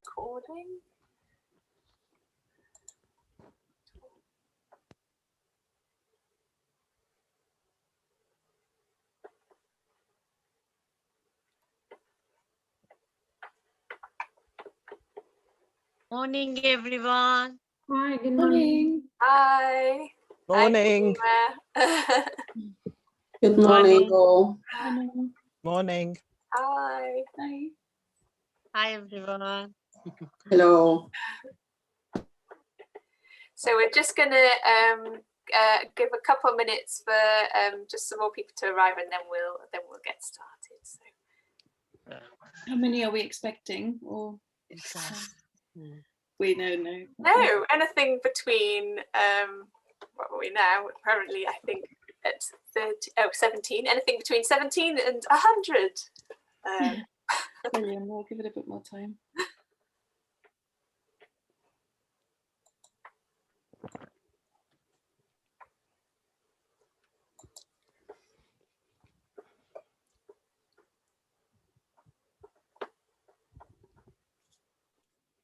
recording. Morning, everyone. Hi, good morning. Hi. Morning. Hi, Good morning, Morning. all. Morning. Hi. Hi. Hi, everyone. Hello. So we're just going to give a couple of minutes for just some more people to arrive, and then we'll get started. So. How many are we expecting? Or we don't know. No, anything between what are we now? Apparently, I think it's 17. Anything between 17 and 100. Brilliant. We'll give it a bit more time.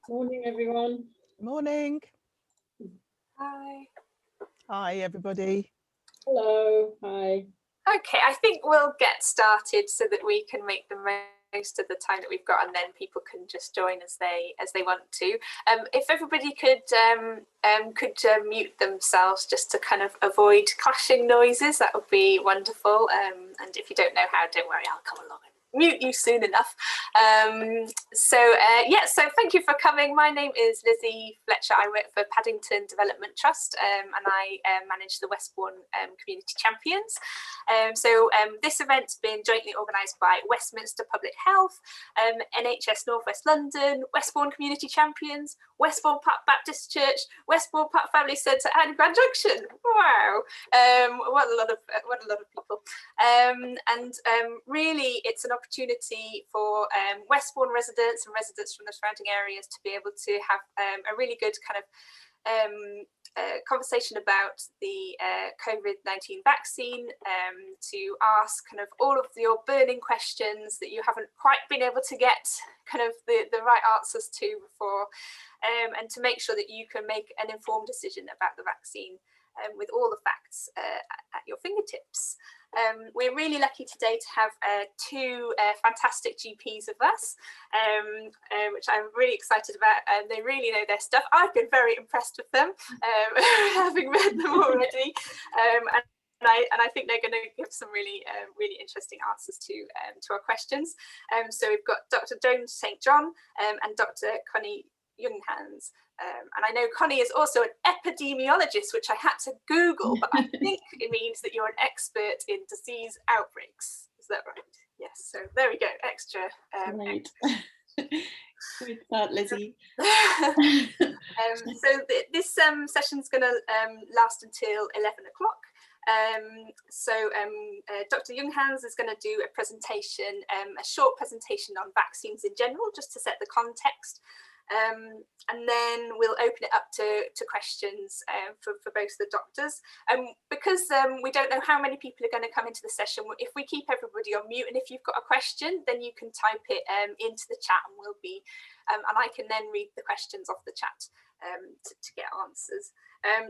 Morning, everyone. Morning. Hi. Hi, everybody. Hello. Hi. Okay, I think we'll get started so that we can make the most of the time that we've got, and then people can just join as they want to. If everybody could mute themselves just to kind of avoid clashing noises, that would be wonderful. And if you don't know how, don't worry, I'll come along and mute you soon enough. So thank you for coming. My name is Lizzie Fletcher. I work for Paddington Development Trust, and I manage the Westbourne Community Champions. This event's been jointly organised by Westminster Public Health, NHS North West London, Westbourne Community Champions, Westbourne Park Baptist Church, Westbourne Park Family Centre, and Grand Junction. Wow, what a lot of people. Really, it's an opportunity for Westbourne residents and residents from the surrounding areas to be able to have a really good kind of conversation about the COVID-19 vaccine, to ask kind of all of your burning questions that you haven't quite been able to get kind of the right answers to before, and to make sure that you can make an informed decision about the vaccine with all the facts at your fingertips. We're really lucky today to have two fantastic GPs with us, which I'm really excited about. They really know their stuff. I've been very impressed with them, having read them already. And I think they're going to give some really interesting answers to our questions. So we've got Dr. Joan St. John and Dr. Connie Junghans. And I know Connie is also an epidemiologist, which I had to Google, but I think it means that you're an expert in disease outbreaks. Is that right? Yes. So there we go. Extra. Great. Great start, Lizzie. This session's going to last until 11 o'clock. Dr. Junghans is going to do a presentation, a short presentation on vaccines in general, just to set the context. And then we'll open it up to questions for both the doctors. Because we don't know how many people are going to come into the session, if we keep everybody on mute, and if you've got a question, then you can type it into the chat, and we'll be, and I can then read the questions off the chat to get answers.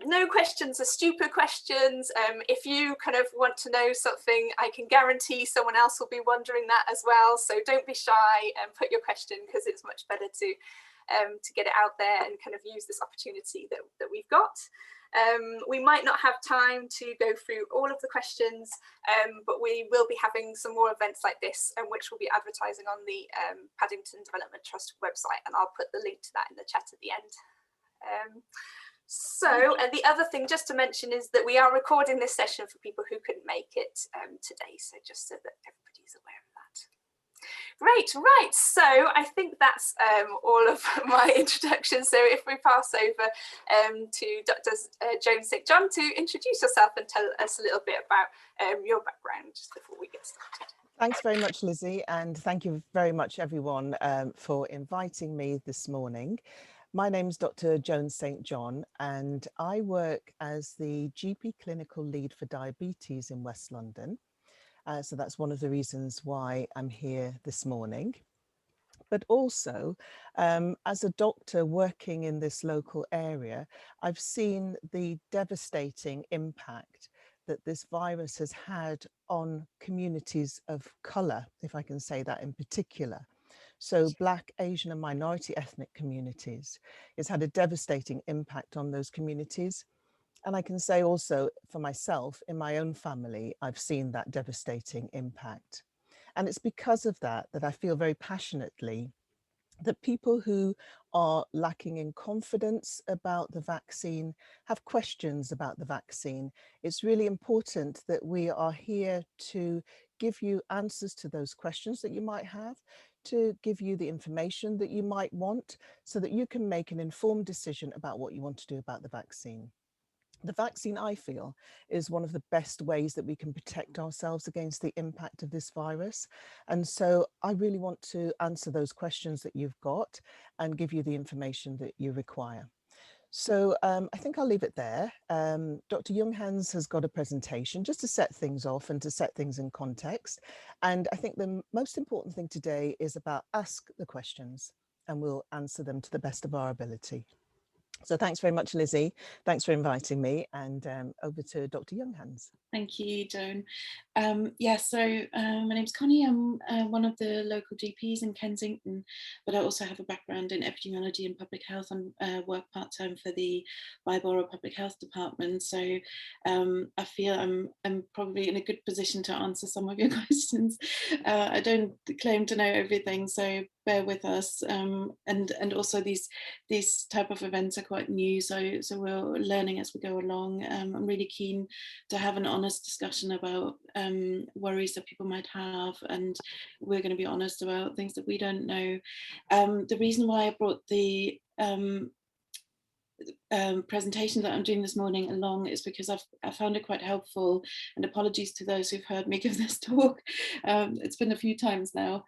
No questions are stupid questions. If you kind of want to know something, I can guarantee someone else will be wondering that as well. So don't be shy and put your question, because it's much better to get it out there and kind of use this opportunity that we've got. We might not have time to go through all of the questions, but we will be having some more events like this, which we'll be advertising on the Paddington Development Trust website, and I'll put the link to that in the chat at the end. The other thing just to mention is that we are recording this session for people who couldn't make it today, so just so that everybody's aware of that. Great, right, so I think that's all of my introduction. So if we pass over to Dr. Joan St. John to introduce yourself and tell us a little bit about your background just before we get started. Thanks very much, Lizzie, and thank you very much, everyone, for inviting me this morning. My name's Dr. Joan St. John, and I work as the GP Clinical Lead for Diabetes in West London. So that's one of the reasons why I'm here this morning. But also, as a doctor working in this local area, I've seen the devastating impact that this virus has had on communities of colour, if I can say that in particular. So Black, Asian and minority ethnic communities. It's had a devastating impact on those communities. And I can say also for myself, in my own family, I've seen that devastating impact. And it's because of that that I feel very passionately that people who are lacking in confidence about the vaccine, have questions about the vaccine, it's really important that we are here to give you answers to those questions that you might have, to give you the information that you might want, so that you can make an informed decision about what you want to do about the vaccine. The vaccine, I feel, is one of the best ways that we can protect ourselves against the impact of this virus. And so I really want to answer those questions that you've got and give you the information that you require. So I think I'll leave it there. Dr. Junghans has got a presentation just to set things off and to set things in context. And I think the most important thing today is about ask the questions and we'll answer them to the best of our ability. So thanks very much, Lizzie. Thanks for inviting me, and over to Dr. Junghans. Thank you, Joan. My name's Connie. I'm one of the local GPs in Kensington, but I also have a background in epidemiology and public health and work part-time for the Westbourne Public Health Department. So I feel I'm probably in a good position to answer some of your questions. I don't claim to know everything, so bear with us. And also these type of events are quite new, so we're learning as we go along. I'm really keen to have an honest discussion about worries that people might have, and we're going to be honest about things that we don't know. The reason why I brought the presentation that I'm doing this morning along is because I found it quite helpful, and apologies to those who've heard me give this talk. It's been a few times now.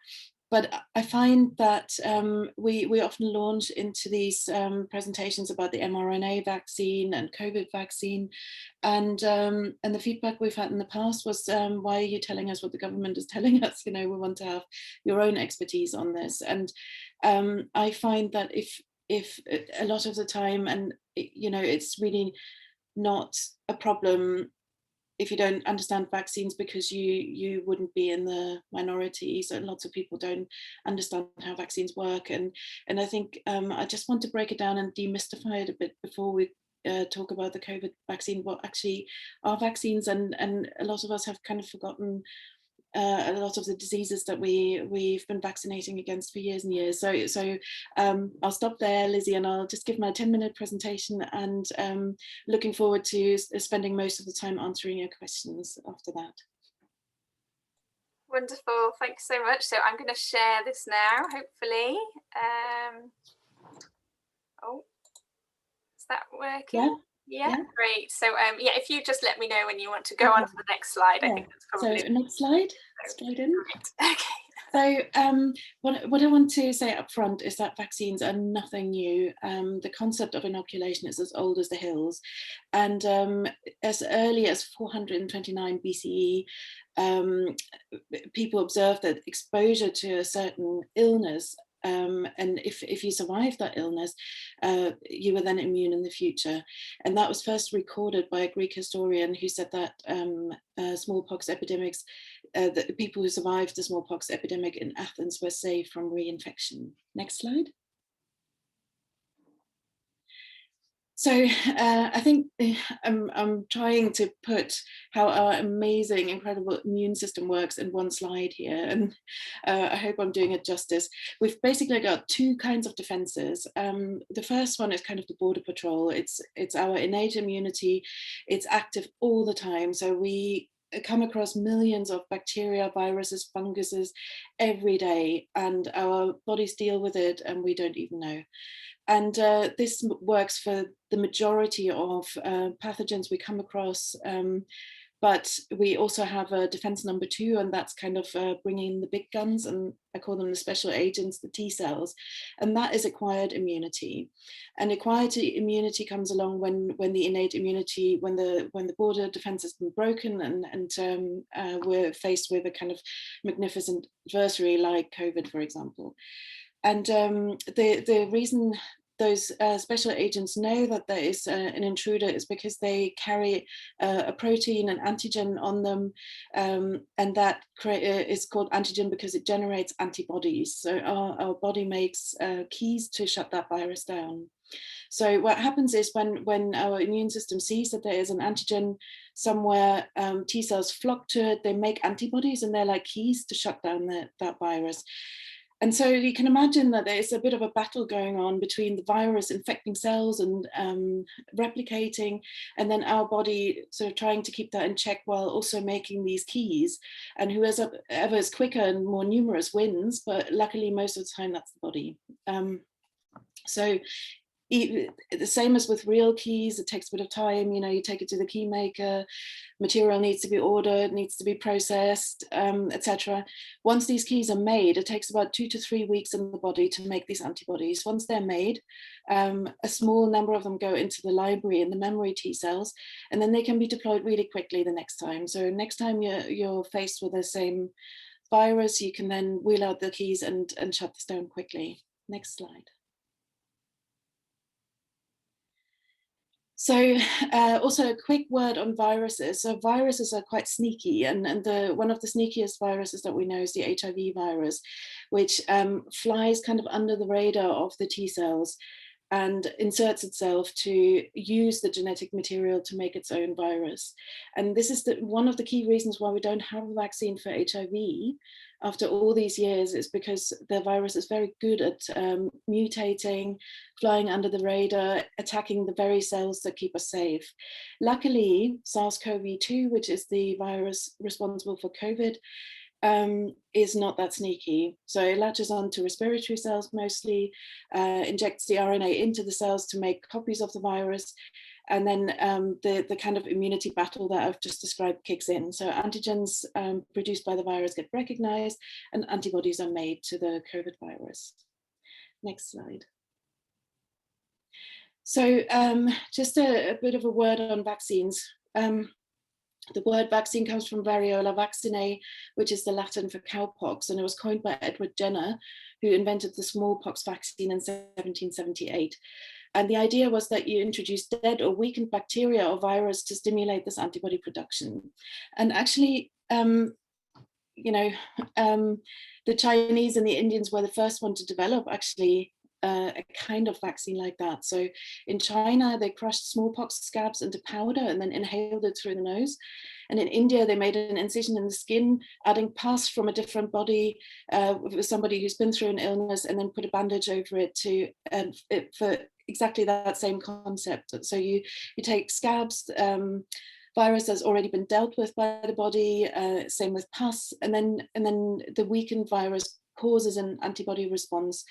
But I find that we often launch into these presentations about the mRNA vaccine and COVID vaccine, and the feedback we've had in the past was, why are you telling us what the government is telling us? You know, we want to have your own expertise on this. And I find that if a lot of the time, and you know, it's really not a problem if you don't understand vaccines, because you wouldn't be in the minority. So lots of people don't understand how vaccines work, and I think I just want to break it down and demystify it a bit before we talk about the COVID vaccine, what actually are vaccines, and a lot of us have kind of forgotten a lot of the diseases that we've been vaccinating against for years and years. So I'll stop there, Lizzie, and I'll just give my 10-minute presentation, and looking forward to spending most of the time answering your questions after that. Wonderful, thanks so much. So I'm going to share this now, hopefully. Oh, is that working? Yeah, great. So yeah, if you just let me know when you want to go on to the next slide. I think that's probably so next slide. Slide in. Okay. So what I want to say up front is that vaccines are nothing new. The concept of inoculation is as old as the hills, and as early as 429 BCE, people observed that exposure to a certain illness, and if you survived that illness, you were then immune in the future. And that was first recorded by a Greek historian who said that smallpox epidemics, the people who survived the smallpox epidemic in Athens were safe from reinfection. Next slide. So I think I'm trying to put how our amazing, incredible immune system works in one slide here, and I hope I'm doing it justice. We've basically got two kinds of defenses. The first one is kind of the border patrol. It's our innate immunity. It's active all the time. So we come across millions of bacteria, viruses, funguses every day, and our bodies deal with it and we don't even know. And this works for the majority of pathogens we come across, but we also have a defense number two, and that's kind of bringing the big guns, and I call them the special agents, the T cells, and that is acquired immunity. And acquired immunity comes along when the innate immunity, when the border defense has been broken, and we're faced with a kind of magnificent adversary like COVID, for example. And the reason those special agents know that there is an intruder is because they carry a protein, an antigen on them, and that is called antigen because it generates antibodies. So our body makes keys to shut that virus down. So what happens is when our immune system sees that there is an antigen somewhere, T cells flock to it, they make antibodies, and they're like keys to shut down that virus. And so you can imagine that there's a bit of a battle going on between the virus infecting cells and replicating, and then our body sort of trying to keep that in check while also making these keys. And whoever is quicker and more numerous wins, but luckily most of the time that's the body. So the same as with real keys, it takes a bit of time. You know, you take it to the key maker, material needs to be ordered, needs to be processed, etc. Once these keys are made, it takes about 2 to 3 weeks in the body to make these antibodies. Once they're made, a small number of them go into the library in the memory T cells, and then they can be deployed really quickly the next time. So next time you're faced with the same virus, you can then wheel out the keys and shut this down quickly. Next slide. So also a quick word on viruses. So viruses are quite sneaky, and one of the sneakiest viruses that we know is the HIV virus, which flies kind of under the radar of the T cells and inserts itself to use the genetic material to make its own virus. And this is one of the key reasons why we don't have a vaccine for HIV after all these years, is because the virus is very good at mutating, flying under the radar, attacking the very cells that keep us safe. Luckily, SARS-CoV-2, which is the virus responsible for COVID, is not that sneaky. So it latches onto respiratory cells mostly, injects the RNA into the cells to make copies of the virus, and then the kind of immunity battle that I've just described kicks in. So antigens produced by the virus get recognized, and antibodies are made to the COVID virus. Next slide. So just a bit of a word on vaccines. The word vaccine comes from variola vaccinae, which is the Latin for cowpox, and it was coined by Edward Jenner, who invented the smallpox vaccine in 1778. And the idea was that you introduce dead or weakened bacteria or virus to stimulate this antibody production. And actually, you know, the Chinese and the Indians were the first one to develop actually a kind of vaccine like that. So in China, they crushed smallpox scabs into powder and then inhaled it through the nose. And in India, they made an incision in the skin, adding pus from a different body with somebody who's been through an illness, and then put a bandage over it for exactly that same concept. So you take scabs, virus that's already been dealt with by the body, same with pus, and then the weakened virus causes an antibody response.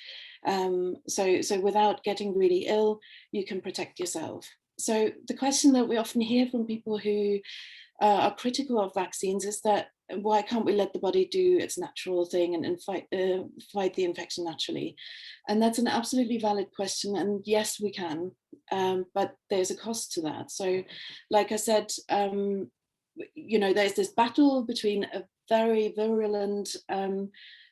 So without getting really ill, you can protect yourself. So the question that we often hear from people who are critical of vaccines is that, why can't we let the body do its natural thing and fight the infection naturally? And that's an absolutely valid question. And yes, we can, but there's a cost to that. So like I said, you know, there's this battle between a very virulent,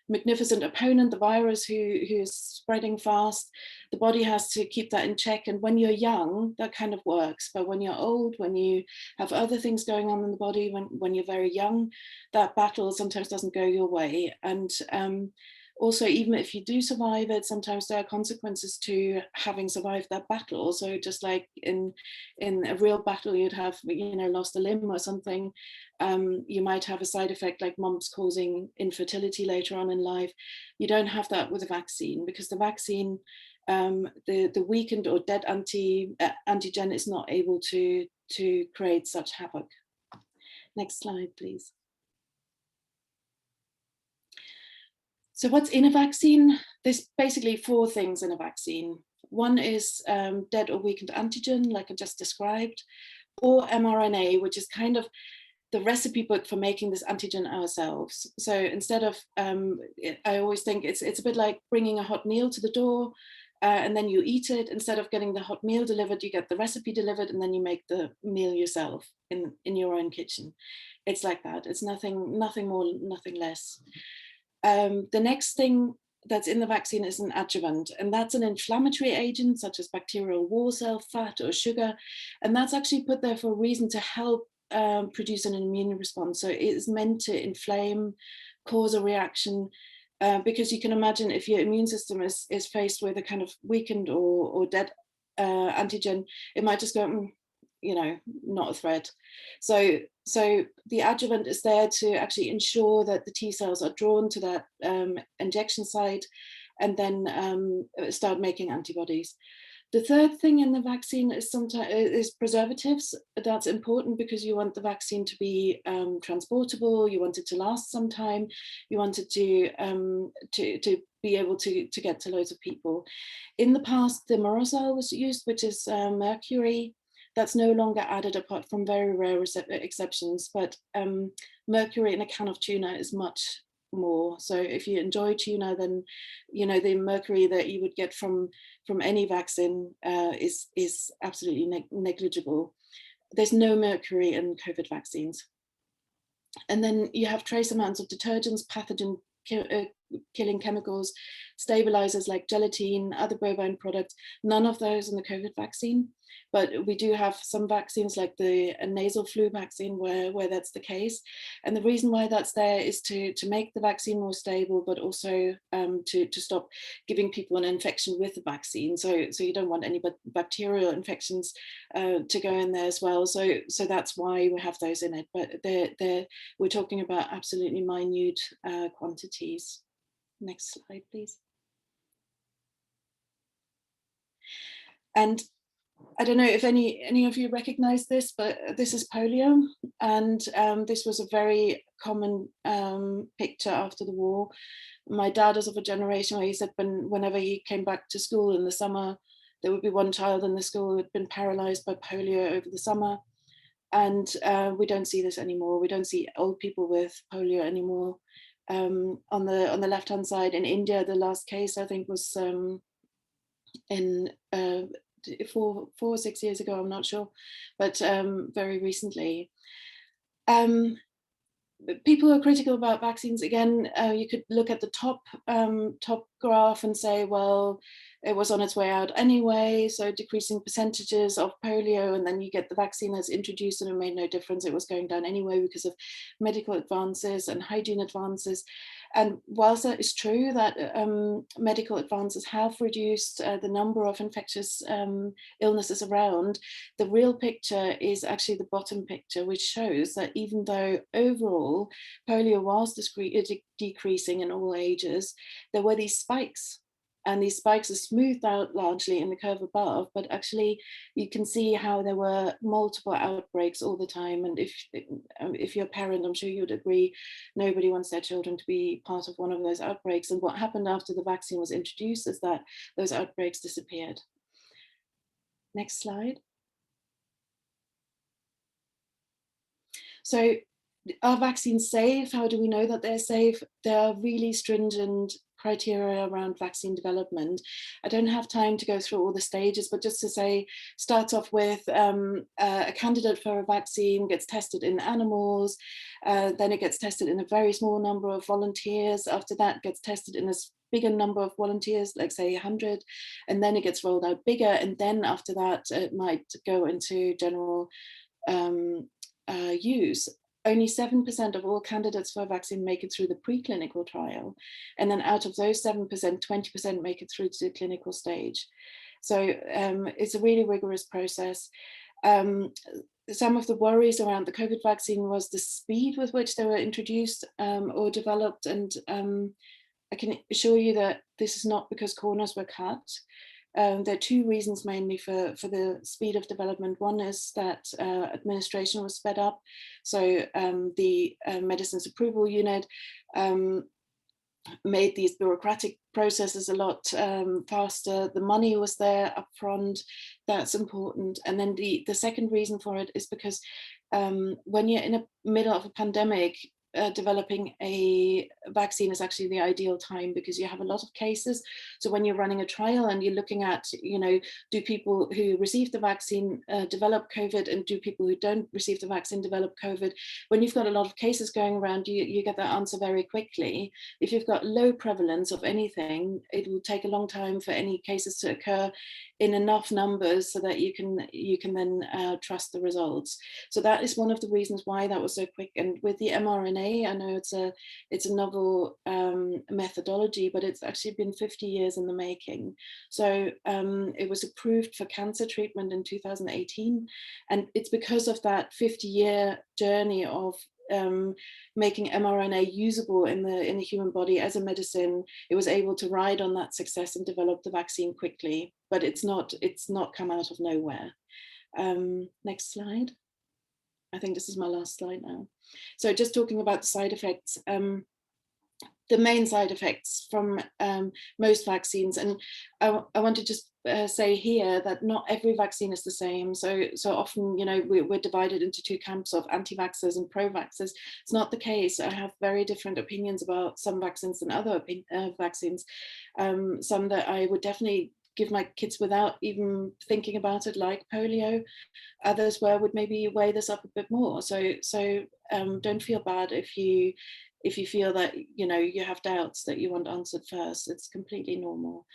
magnificent opponent, the virus, who is spreading fast. The body has to keep that in check. And when you're young, that kind of works. But when you're old, when you have other things going on in the body, when you're very young, that battle sometimes doesn't go your way. And also, even if you do survive it, sometimes there are consequences to having survived that battle. So just like in a real battle, you'd have, you know, lost a limb or something. You might have a side effect like mumps causing infertility later on in life. You don't have that with a vaccine, because the vaccine, the weakened or dead antigen is not able to create such havoc. Next slide, please. So what's in a vaccine? There's basically 4 things in a vaccine. One is dead or weakened antigen, like I just described, or mRNA, which is kind of the recipe book for making this antigen ourselves. So instead of, I always think it's a bit like bringing a hot meal to the door, and then you eat it. Instead of getting the hot meal delivered, you get the recipe delivered, and then you make the meal yourself in your own kitchen. It's like that. It's nothing more, nothing less. The next thing that's in the vaccine is an adjuvant, and that's an inflammatory agent such as bacterial wall cell, fat, or sugar, and that's actually put there for a reason to help produce an immune response. So it is meant to inflame, cause a reaction, because you can imagine if your immune system is faced with a kind of weakened or dead antigen, it might just go, you know, not a threat. So the adjuvant is there to actually ensure that the T cells are drawn to that injection site and then start making antibodies. The third thing in the vaccine is preservatives. That's important because you want the vaccine to be transportable. You want it to last some time. You want it to be able to get to loads of people. In the past, the Mrna was used, which is mercury. That's no longer added apart from very rare exceptions, but mercury in a can of tuna is much more. So if you enjoy tuna, then you know the mercury that you would get from any vaccine is absolutely negligible. There's no mercury in COVID vaccines. And then you have trace amounts of detergents, pathogen killing chemicals, stabilizers like gelatin, other bovine products, none of those in the COVID vaccine. But we do have some vaccines like the nasal flu vaccine where that's the case. And the reason why that's there is to make the vaccine more stable, but also to stop giving people an infection with the vaccine. So you don't want any bacterial infections to go in there as well. So that's why we have those in it. But we're talking about absolutely minute quantities. Next slide, please. And I don't know if any of you recognize this, but this is polio. And this was a very common picture after the war. My dad is of a generation where he said whenever he came back to school in the summer, there would be one child in the school who had been paralyzed by polio over the summer. And we don't see this anymore. We don't see old people with polio anymore. On the left-hand side, in India, the last case I think was in 4 or 6 years ago, I'm not sure, but very recently. People are critical about vaccines. Again, you could look at the top graph and say, well, it was on its way out anyway, so decreasing percentages of polio, and then you get the vaccine that's introduced and it made no difference. It was going down anyway because of medical advances and hygiene advances. And whilst that is true that medical advances have reduced the number of infectious illnesses around, the real picture is actually the bottom picture, which shows that even though overall polio was decreasing in all ages, there were these spikes. And these spikes are smoothed out largely in the curve above, but actually you can see how there were multiple outbreaks all the time. And if you're a parent, I'm sure you would agree, nobody wants their children to be part of one of those outbreaks. And what happened after the vaccine was introduced is that those outbreaks disappeared. Next slide. So are vaccines safe? How do we know that they're safe? There are really stringent criteria around vaccine development. I don't have time to go through all the stages, but just to say, starts off with a candidate for a vaccine gets tested in animals, then it gets tested in a very small number of volunteers. After that, gets tested in a bigger number of volunteers, like say 100, and then it gets rolled out bigger. And then after that, it might go into general use. Only 7% of all candidates for a vaccine make it through the preclinical trial. And then out of those 7%, 20% make it through to the clinical stage. So it's a really rigorous process. Some of the worries around the COVID vaccine was the speed with which they were introduced or developed. And I can assure you that this is not because corners were cut. There are two reasons mainly for the speed of development. One is that administration was sped up. So the Medicines Approval Unit made these bureaucratic processes a lot faster. The money was there up front. That's important. And then the second reason for it is because when you're in the middle of a pandemic, developing a vaccine is actually the ideal time, because you have a lot of cases. So when you're running a trial and you're looking at, do people who receive the vaccine develop COVID, and do people who don't receive the vaccine develop COVID? When you've got a lot of cases going around, you get that answer very quickly. If you've got low prevalence of anything, it will take a long time for any cases to occur in enough numbers so that you can then trust the results. So that is one of the reasons why that was so quick. And with the mRNA, I know it's a novel methodology, but it's actually been 50 years in the making. So it was approved for cancer treatment in 2018, and it's because of that 50-year journey of making mRNA usable in the human body as a medicine. It was able to ride on that success and develop the vaccine quickly, but it's not come out of nowhere. Next slide. I think this is my last slide now. So just talking about the side effects, the main side effects from most vaccines, and I want to just say here that not every vaccine is the same. So often, we're divided into two camps of anti-vaxxers and pro-vaxxers. It's not the case. I have very different opinions about some vaccines than other vaccines. Some that I would definitely give my kids without even thinking about it, like polio. Others would maybe weigh this up a bit more. So don't feel bad if you feel that you have doubts that you want answered first. It's completely normal.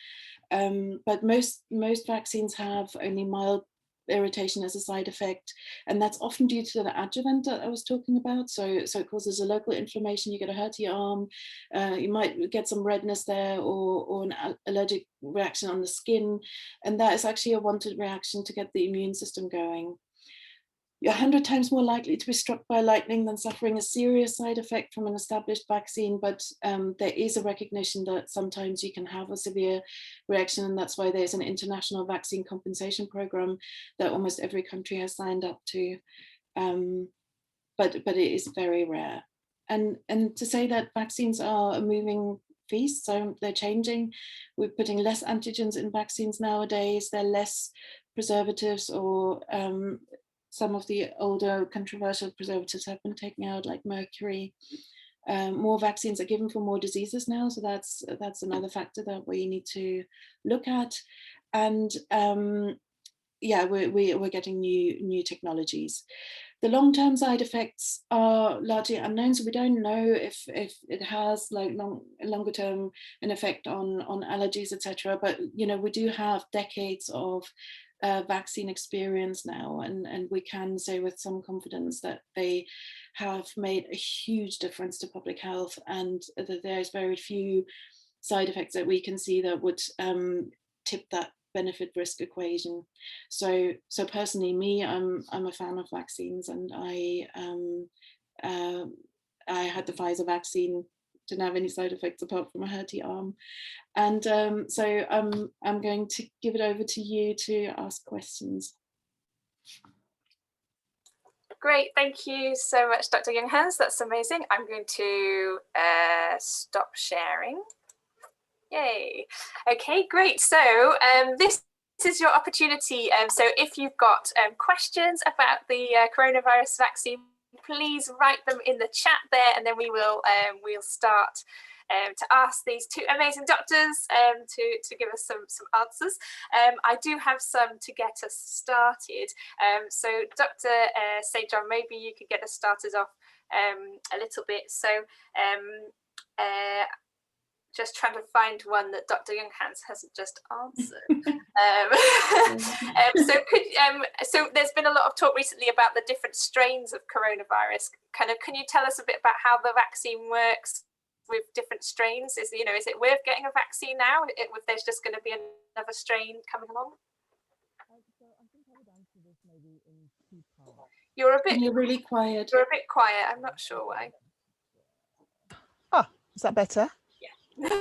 But most vaccines have only mild irritation as a side effect, and that's often due to the adjuvant that I was talking about. So it causes a local inflammation. You get a hurty arm, you might get some redness there, or an allergic reaction on the skin, and that is actually a wanted reaction to get the immune system going. You're 100 times more likely to be struck by lightning than suffering a serious side effect from an established vaccine, but there is a recognition that sometimes you can have a severe reaction, and that's why there's an international vaccine compensation program that almost every country has signed up to, but it is very rare. And to say that vaccines are a moving feast, so they're changing. We're putting less antigens in vaccines nowadays. There are less preservatives, or some of the older controversial preservatives have been taken out, like mercury. More vaccines are given for more diseases now, so that's another factor that we need to look at. And yeah, we're getting new technologies. The long-term side effects are largely unknown, so we don't know if it has like longer term an effect on allergies, etc. But we do have decades of vaccine experience now, and we can say with some confidence that they have made a huge difference to public health, and that there's very few side effects that we can see that would tip that benefit risk equation. So personally, me, I'm a fan of vaccines, and I had the Pfizer vaccine, didn't have any side effects apart from a hurty arm. And so I'm going to give it over to you to ask questions. Great, thank you so much, Dr. Junghans. That's amazing. I'm going to stop sharing. Yay. Okay, great. So this is your opportunity. So if you've got questions about the coronavirus vaccine, please write them in the chat there, and then we'll start to ask these two amazing doctors to give us some answers. I do have some to get us started. So Dr. St. John, maybe you could get us started off a little bit. So just trying to find one that Dr. Junghans hasn't just answered. So there's been a lot of talk recently about the different strains of coronavirus. Can you tell us a bit about how the vaccine works with different strains? Is it worth getting a vaccine now if there's just going to be another strain coming along? I think I would answer this maybe in two parts. You're really quiet. You're a bit quiet. I'm not sure why. Oh, is that better?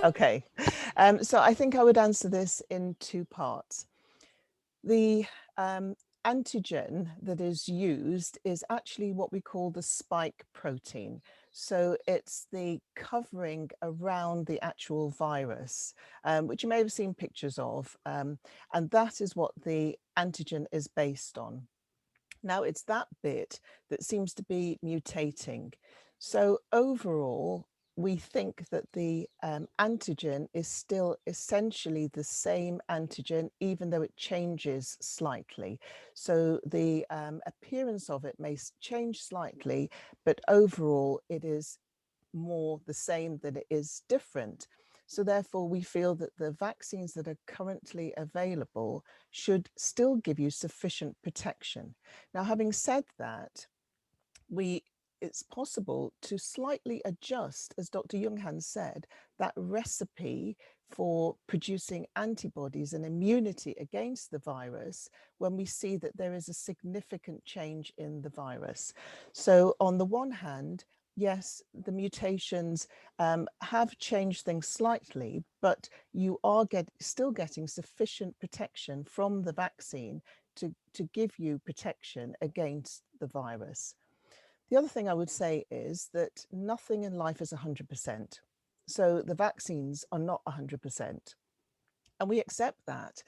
Okay, so I think I would answer this in two parts. The antigen that is used is actually what we call the spike protein. So it's the covering around the actual virus, which you may have seen pictures of, and that is what the antigen is based on. Now it's that bit that seems to be mutating. So overall, we think that the antigen is still essentially the same antigen, even though it changes slightly. So the appearance of it may change slightly, but overall it is more the same than it is different. So therefore, we feel that the vaccines that are currently available should still give you sufficient protection. Now, having said that, it's possible to slightly adjust, as Dr. Junghans said, that recipe for producing antibodies and immunity against the virus when we see that there is a significant change in the virus. So on the one hand, yes, the mutations have changed things slightly, but you are still getting sufficient protection from the vaccine to give you protection against the virus. The other thing I would say is that nothing in life is 100%. So the vaccines are not 100%. And we accept that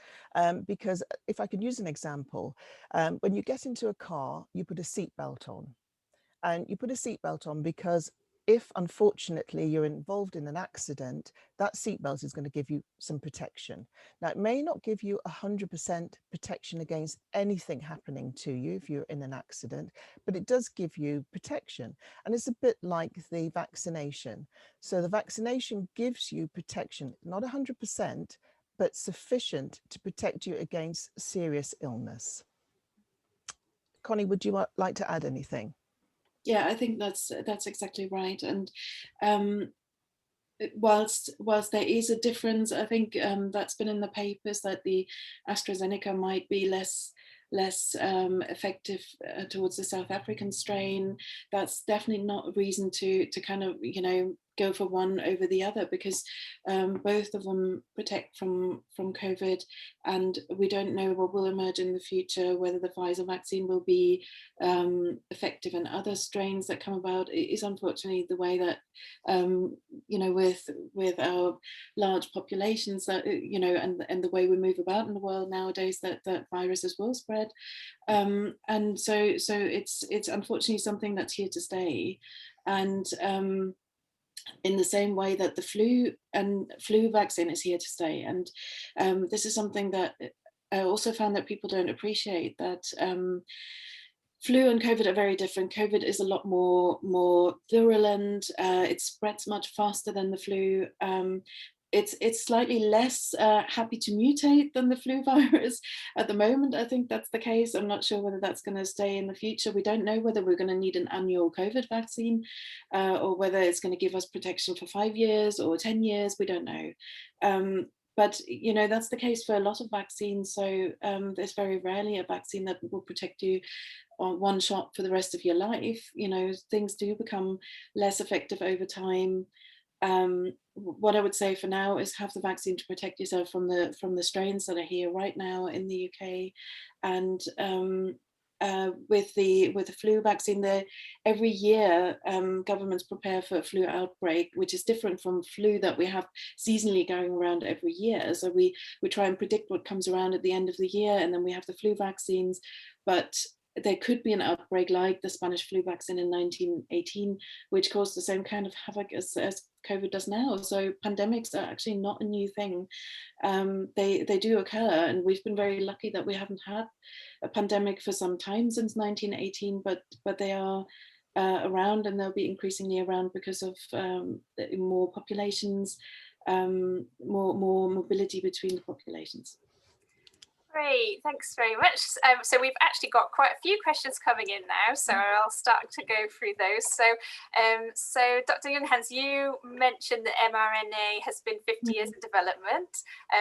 because if I can use an example, when you get into a car, you put a seatbelt on. And you put a seatbelt on because if unfortunately you're involved in an accident, that seatbelt is going to give you some protection. Now, it may not give you 100% protection against anything happening to you if you're in an accident, but it does give you protection. And it's a bit like the vaccination. So the vaccination gives you protection, not 100%, but sufficient to protect you against serious illness. Connie, would you like to add anything? Yeah, I think that's exactly right. And whilst there is a difference, I think that's been in the papers that the AstraZeneca might be less effective towards the South African strain. That's definitely not a reason to kind of, you know, go for one over the other, because both of them protect from COVID, and we don't know what will emerge in the future, whether the Pfizer vaccine will be effective in other strains that come about. It is unfortunately the way that you know, with our large populations, that, you know, and the way we move about in the world nowadays, that viruses will spread, and so it's unfortunately something that's here to stay. And in the same way that the flu vaccine is here to stay. And this is something that I also found that people don't appreciate, that flu and COVID are very different. COVID is a lot more virulent. It spreads much faster than the flu. It's slightly less happy to mutate than the flu virus at the moment. I think that's the case. I'm not sure whether that's going to stay in the future. We don't know whether we're going to need an annual COVID vaccine or whether it's going to give us protection for 5 years or 10 years. We don't know. But, you know, that's the case for a lot of vaccines. So there's very rarely a vaccine that will protect you on one shot for the rest of your life. You know, things do become less effective over time. What I would say for now is have the vaccine to protect yourself from the strains that are here right now in the UK, and with the flu vaccine, every year governments prepare for a flu outbreak, which is different from flu that we have seasonally going around every year. So we try and predict what comes around at the end of the year, and then we have the flu vaccines. But there could be an outbreak like the Spanish flu vaccine in 1918, which caused the same kind of havoc as COVID does now. So pandemics are actually not a new thing. They do occur, and we've been very lucky that we haven't had a pandemic for some time since 1918, but they are around, and they'll be increasingly around because of more populations, more mobility between the populations. Great, thanks very much. So we've actually got quite a few questions coming in now, so I'll start to go through those. So Dr. Junghans, you mentioned that mRNA has been 50 years in development.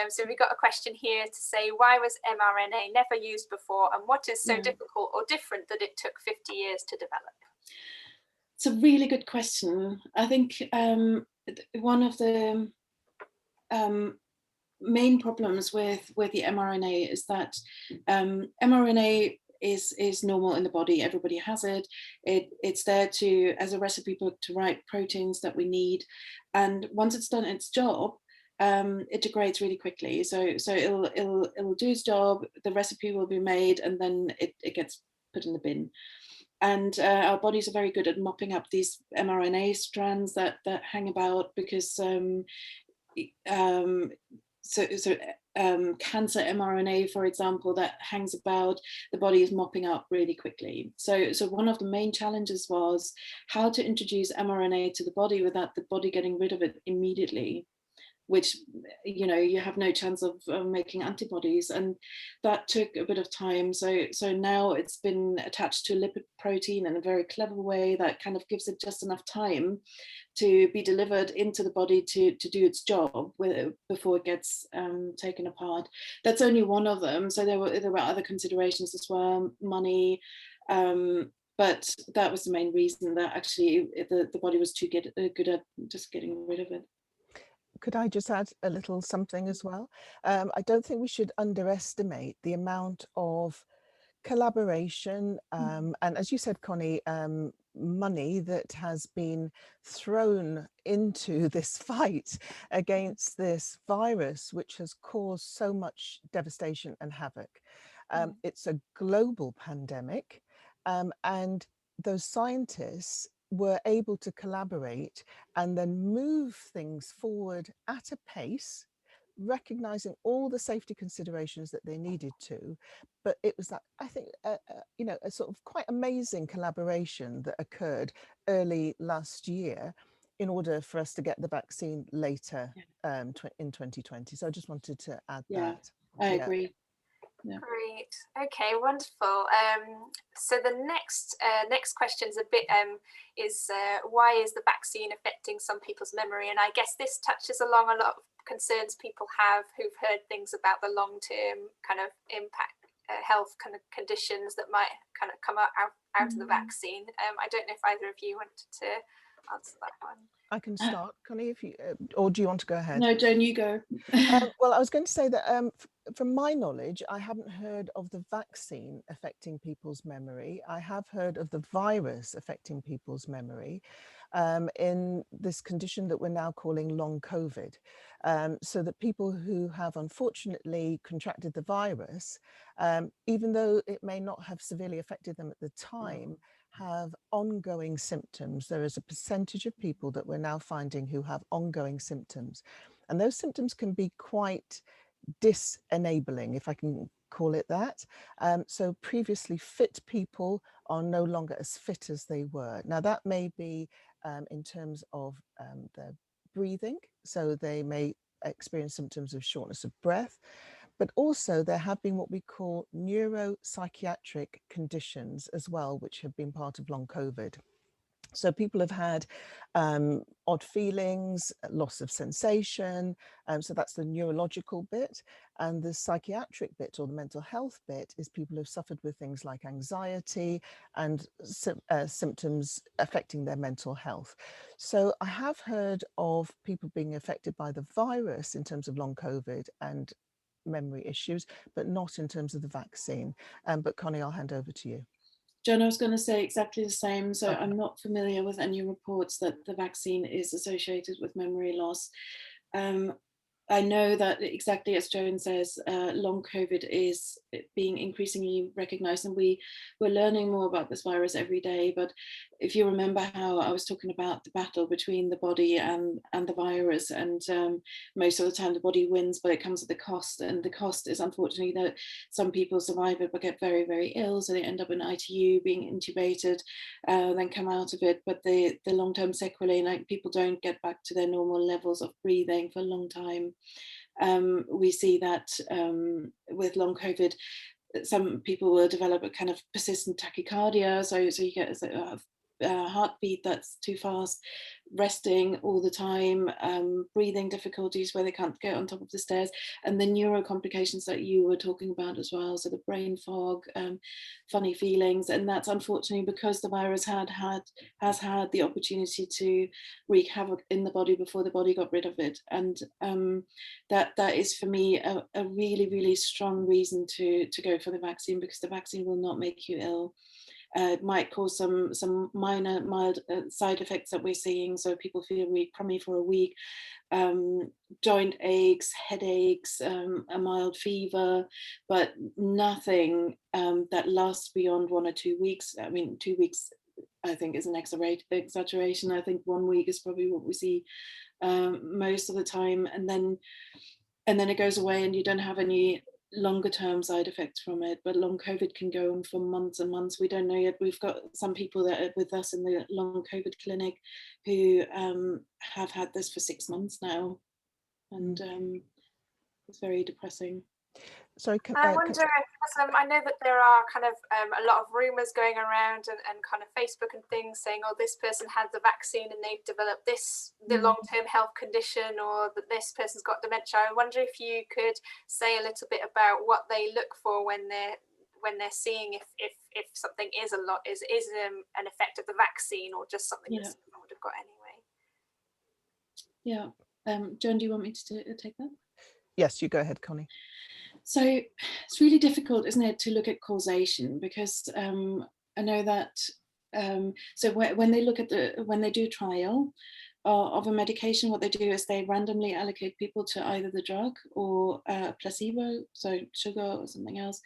So we've got a question here to say, why was mRNA never used before, and what is so difficult or different that it took 50 years to develop? It's a really good question. I think one of the main problems with the mRNA is that mRNA is normal in the body. Everybody has it. It's there as a recipe book to write proteins that we need, and once it's done its job, it degrades really quickly. So it'll do its job. The recipe will be made, and then it gets put in the bin. and our bodies are very good at mopping up these mRNA strands that hang about, because cancer mRNA, for example, that hangs about, the body is mopping up really quickly. So one of the main challenges was how to introduce mRNA to the body without the body getting rid of it immediately, which, you know, you have no chance of making antibodies, and that took a bit of time. So now it's been attached to a lipid protein in a very clever way that kind of gives it just enough time to be delivered into the body to do its job before it gets taken apart. That's only one of them. So there were other considerations as well, money, but that was the main reason, that actually the body was too good at just getting rid of it. Could I just add a little something as well? I don't think we should underestimate the amount of collaboration and, as you said, Connie, money that has been thrown into this fight against this virus, which has caused so much devastation and havoc. It's a global pandemic, and those scientists were able to collaborate and then move things forward at a pace, recognizing all the safety considerations that they needed to. But it was that, I think, you know, a sort of quite amazing collaboration that occurred early last year in order for us to get the vaccine later in 2020. So I just wanted to add that. I agree. Yeah. Great. Okay, wonderful. So the next question is a bit why is the vaccine affecting some people's memory? And I guess this touches along a lot of concerns people have who've heard things about the long-term kind of impact, health kind of conditions that might kind of come out of the vaccine. I don't know if either of you wanted to answer that one. I can start, Connie, if you, or do you want to go ahead? No, Joan, you go. Well, I was going to say that from my knowledge, I haven't heard of the vaccine affecting people's memory. I have heard of the virus affecting people's memory in this condition that we're now calling long COVID. So that people who have unfortunately contracted the virus, even though it may not have severely affected them at the time, have ongoing symptoms. There is a percentage of people that we're now finding who have ongoing symptoms. And those symptoms can be quite disenabling, if I can call it that. So previously fit people are no longer as fit as they were. Now that may be in terms of their breathing. So they may experience symptoms of shortness of breath, but also there have been what we call neuropsychiatric conditions as well, which have been part of long COVID. So people have had odd feelings, loss of sensation. So that's the neurological bit. And the psychiatric bit, or the mental health bit, is people who've suffered with things like anxiety and symptoms affecting their mental health. So I have heard of people being affected by the virus in terms of long COVID and memory issues, but not in terms of the vaccine. But Connie, I'll hand over to you. Joan, I was going to say exactly the same. So Okay. I'm not familiar with any reports that the vaccine is associated with memory loss. I know that, exactly as Joan says, long COVID is being increasingly recognized, and we're learning more about this virus every day. But if you remember how I was talking about the battle between the body and the virus, and most of the time the body wins, but it comes at the cost. And the cost is, unfortunately, that some people survive it but get very, very ill. So they end up in ITU, being intubated, then come out of it. But the long-term sequelae, like people don't get back to their normal levels of breathing for a long time. We see that with long COVID, some people will develop a kind of persistent tachycardia. So you get a heartbeat that's too fast, resting all the time, breathing difficulties where they can't get on top of the stairs, and the neuro complications that you were talking about as well. So the brain fog, funny feelings, and that's unfortunately because the virus has had the opportunity to wreak havoc in the body before the body got rid of it. And that is for me a really, really strong reason to go for the vaccine, because the vaccine will not make you ill. It might cause some minor mild side effects that we're seeing. So people feel really crummy for a week, joint aches, headaches, a mild fever, but nothing that lasts beyond 1 or 2 weeks. I mean, 2 weeks I think is an exaggeration. I think 1 week is probably what we see most of the time, and then it goes away and you don't have any longer term side effects from it. But long COVID can go on for months and months. We don't know yet. We've got some people that are with us in the long COVID clinic who have had this for 6 months now, and it's very depressing. Sorry, I wonder if, I know that there are kind of a lot of rumours going around and kind of Facebook and things saying, oh, this person had the vaccine and they've developed the long-term health condition, or that this person's got dementia. I wonder if you could say a little bit about what they look for when they're seeing if something is an effect of the vaccine, or just something that someone would have got anyway. Yeah. Joan, do you want me to take that? Yes, you go ahead, Connie. So it's really difficult, isn't it, to look at causation, because I know that so when they look at when they do a trial of a medication, what they do is they randomly allocate people to either the drug or a placebo, so sugar or something else.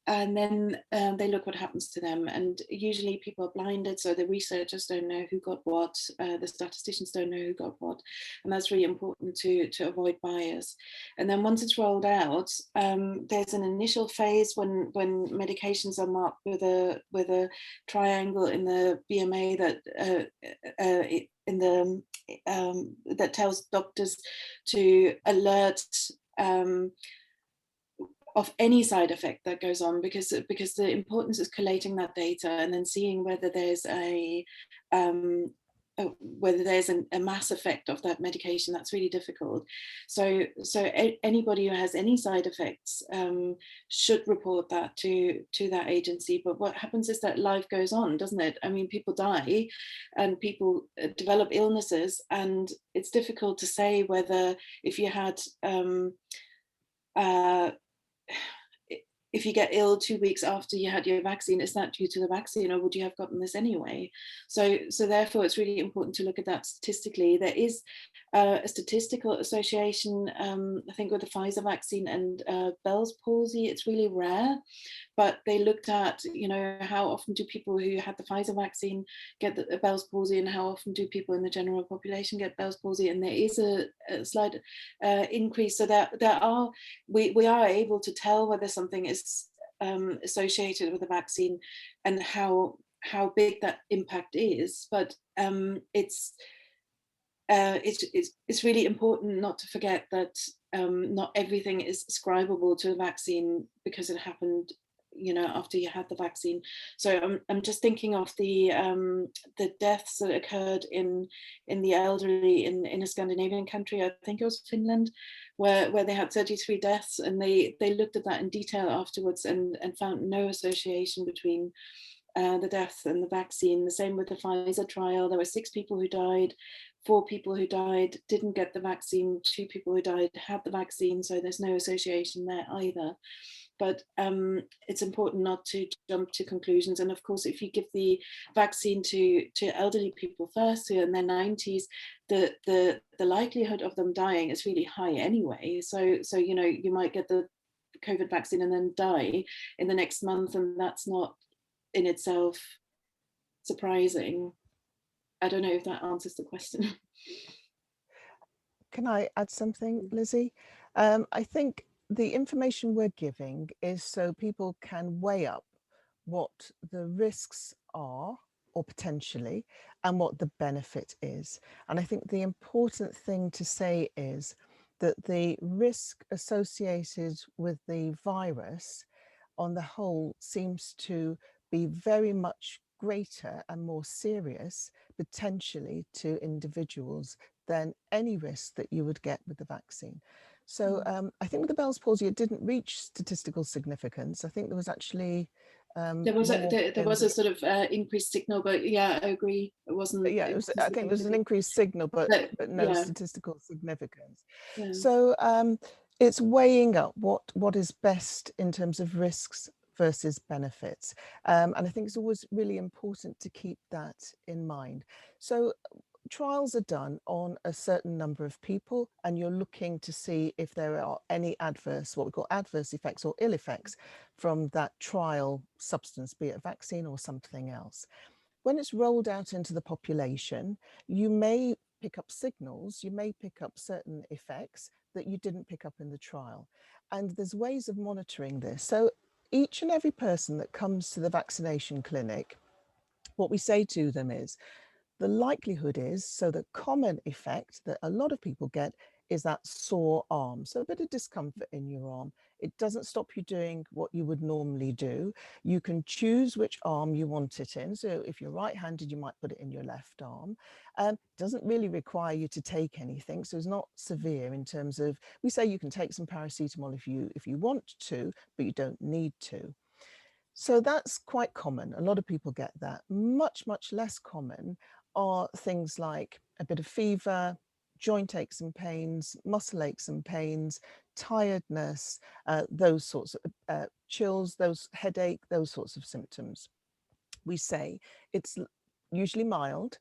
And then they look what happens to them. And usually people are blinded, so the researchers don't know who got what, the statisticians don't know who got what. And that's really important to avoid bias. And then once it's rolled out, there's an initial phase when medications are marked with a triangle in the BMA that tells doctors to alert of any side effect that goes on, because the importance is collating that data and then seeing whether there's a mass effect of that medication. That's really difficult. So anybody who has any side effects should report that to that agency. But what happens is that life goes on, doesn't it? I mean, people die and people develop illnesses, and it's difficult to say whether if you had if you get ill 2 weeks after you had your vaccine, is that due to the vaccine, or would you have gotten this anyway? So therefore, it's really important to look at that statistically. There is a statistical association, I think, with the Pfizer vaccine and Bell's palsy. It's really rare, but they looked at, how often do people who had the Pfizer vaccine get the Bell's palsy, and how often do people in the general population get Bell's palsy, and there is a slight increase. So we are able to tell whether something is associated with the vaccine and how big that impact is. But it's really important not to forget that not everything is ascribable to the vaccine because it happened after you had the vaccine. So I'm just thinking of the deaths that occurred in the elderly in a Scandinavian country. I think it was Finland, where they had 33 deaths, and they looked at that in detail afterwards and found no association between the death and the vaccine. The same with the Pfizer trial. There were 6 people who died. 4 people who died didn't get the vaccine. 2 people who died had the vaccine. So there's no association there either. But it's important not to jump to conclusions. And of course, if you give the vaccine to elderly people first, who are in their 90s, the likelihood of them dying is really high anyway. So you might get the COVID vaccine and then die in the next month, and that's not in itself surprising. I don't know if that answers the question. Can I add something, Lizzie? I think the information we're giving is so people can weigh up what the risks are, or potentially, and what the benefit is. And I think the important thing to say is that the risk associated with the virus on the whole seems to be very much greater and more serious potentially to individuals than any risk that you would get with the vaccine. So I think with the Bell's palsy, it didn't reach statistical significance. I think there was actually there was a sort of increased signal, but yeah, I agree, it wasn't. Yeah, I think there was an increased signal, but no statistical significance. Yeah. So it's weighing up what is best in terms of risks versus benefits. And I think it's always really important to keep that in mind. So trials are done on a certain number of people, and you're looking to see if there are any adverse, what we call adverse effects or ill effects from that trial substance, be it a vaccine or something else. When it's rolled out into the population, you may pick up signals, you may pick up certain effects that you didn't pick up in the trial. And there's ways of monitoring this. So each and every person that comes to the vaccination clinic, what we say to them is, the likelihood is, so the common effect that a lot of people get is that sore arm. So a bit of discomfort in your arm. It doesn't stop you doing what you would normally do. You can choose which arm you want it in. So if you're right-handed, you might put it in your left arm. Doesn't really require you to take anything. So it's not severe in terms of, we say you can take some paracetamol if you want to, but you don't need to. So that's quite common. A lot of people get that. Much, much less common are things like a bit of fever, joint aches and pains, muscle aches and pains, tiredness, those sorts of chills, those headache, those sorts of symptoms. We say it's usually mild,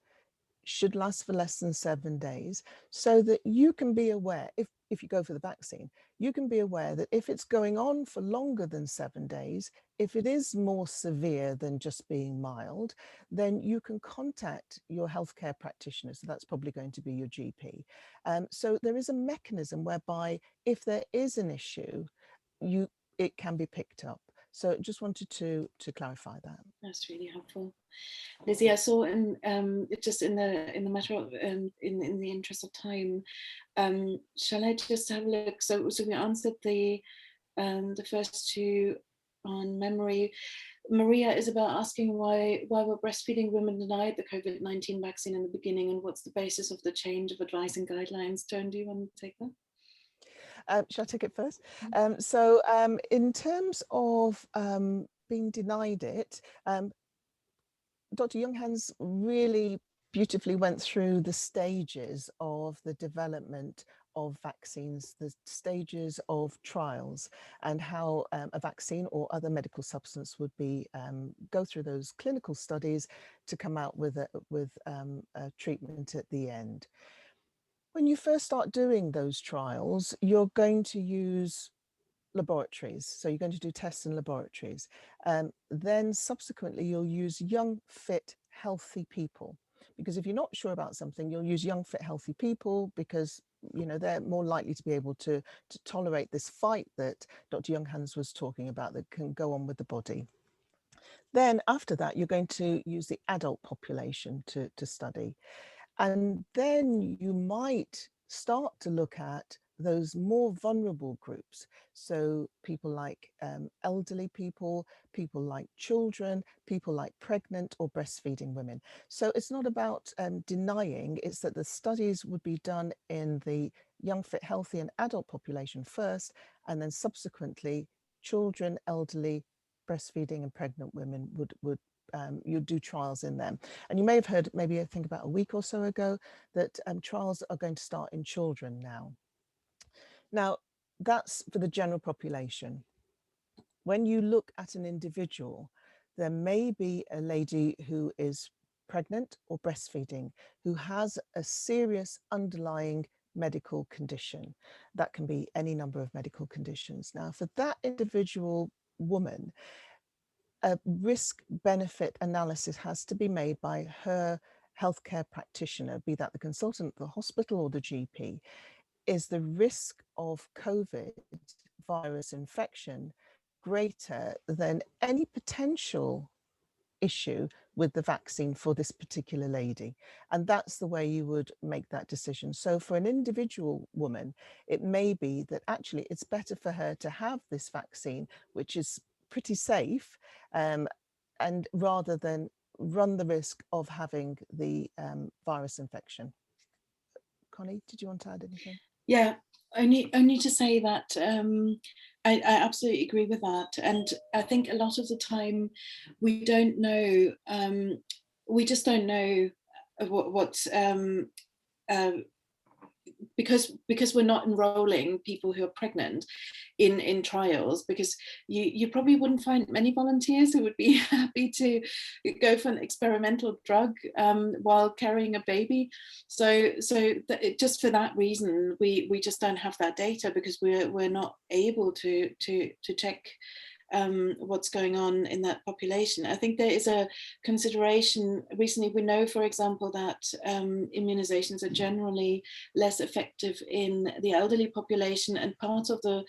should last for less than 7 days, so that you can be aware, if you go for the vaccine, you can be aware that if it's going on for longer than 7 days, if it is more severe than just being mild, then you can contact your healthcare practitioner. So that's probably going to be your GP. So there is a mechanism whereby if there is an issue, it can be picked up. So just wanted to clarify that. That's really helpful. Lizzie, I saw in just in the matter of in the interest of time, shall I just have a look? So we answered the first two on memory. Maria is about asking why were breastfeeding women denied the COVID-19 vaccine in the beginning, and what's the basis of the change of advice and guidelines? Joan, do you want to take that? Shall I take it first? In terms of being denied it, Dr. Junghans really beautifully went through the stages of the development of vaccines, the stages of trials, and how a vaccine or other medical substance would be go through those clinical studies to come out with a treatment at the end. When you first start doing those trials, you're going to use laboratories. So you're going to do tests in laboratories. Then subsequently, you'll use young, fit, healthy people. Because if you're not sure about something, you'll use young, fit, healthy people because they're more likely to be able to tolerate this fight that Dr. Junghans was talking about that can go on with the body. Then after that, you're going to use the adult population to study. And then you might start to look at those more vulnerable groups. So people like elderly people, people like children, people like pregnant or breastfeeding women. So it's not about denying, it's that the studies would be done in the young, fit, healthy and adult population first, and then subsequently children, elderly, breastfeeding and pregnant women would you do trials in them. And you may have heard, maybe I think about a week or so ago, that trials are going to start in children now. Now, that's for the general population. When you look at an individual, there may be a lady who is pregnant or breastfeeding who has a serious underlying medical condition. That can be any number of medical conditions. Now, for that individual woman, a risk-benefit analysis has to be made by her healthcare practitioner, be that the consultant at the hospital or the GP. Is the risk of COVID virus infection greater than any potential issue with the vaccine for this particular lady? And that's the way you would make that decision. So for an individual woman, it may be that actually it's better for her to have this vaccine, which is pretty safe, and rather than run the risk of having the virus infection. Connie, did you want to add anything? Yeah, only to say that I absolutely agree with that, and I think a lot of the time we don't know, we just don't know what because we're not enrolling people who are pregnant in trials, because you probably wouldn't find many volunteers who would be happy to go for an experimental drug while carrying a baby. So just for that reason, we just don't have that data, because we're not able to check what's going on in that population. I think there is a consideration recently. We know, for example, that immunizations are generally less effective in the elderly population, and part of the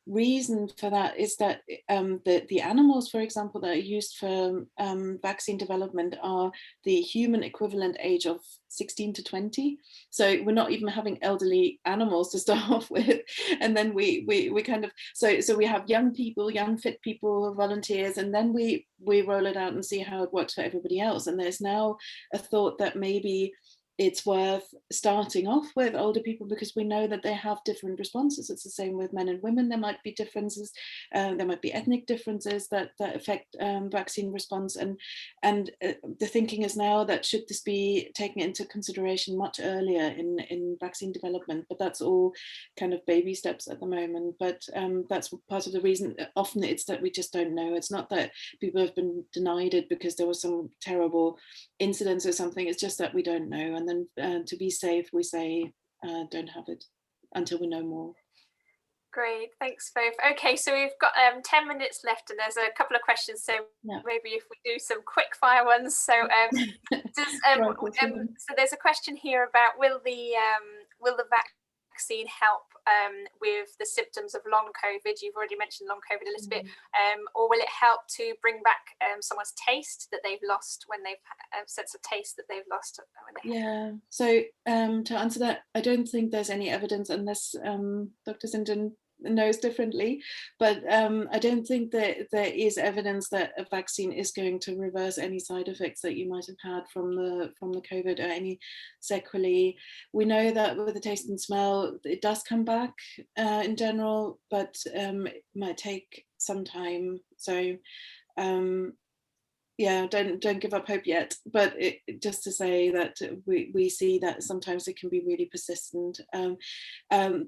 reason for that is that the animals, for example, that are used for vaccine development are the human equivalent age of 16 to 20. So we're not even having elderly animals to start off with, and then we kind of so we have young people, young fit people, volunteers, and then we roll it out and see how it works for everybody else. And there's now a thought that maybe it's worth starting off with older people, because we know that they have different responses. It's the same with men and women. There might be differences. There might be ethnic differences that affect vaccine response. And the thinking is now that should this be taken into consideration much earlier in vaccine development. But that's all kind of baby steps at the moment. But that's part of the reason. Often it's that we just don't know. It's not that people have been denied it because there was some terrible incidents or something. It's just that we don't know. And then to be safe, we say don't have it until we know more. Great, thanks both. Okay, so we've got 10 minutes left, and there's a couple of questions, so maybe if we do some quick fire ones. So so there's a question here about will the vaccine help with the symptoms of long COVID? You've already mentioned long COVID a little bit, or will it help to bring back someone's taste that they've lost when they've sense of taste that they've lost when they So to answer that, I don't think there's any evidence, unless Dr. Sinton knows differently, but I don't think that there is evidence that a vaccine is going to reverse any side effects that you might have had from the COVID or any sequelae. We know that with the taste and smell, it does come back in general, but it might take some time. So don't give up hope yet, but just to say that we see that sometimes it can be really persistent.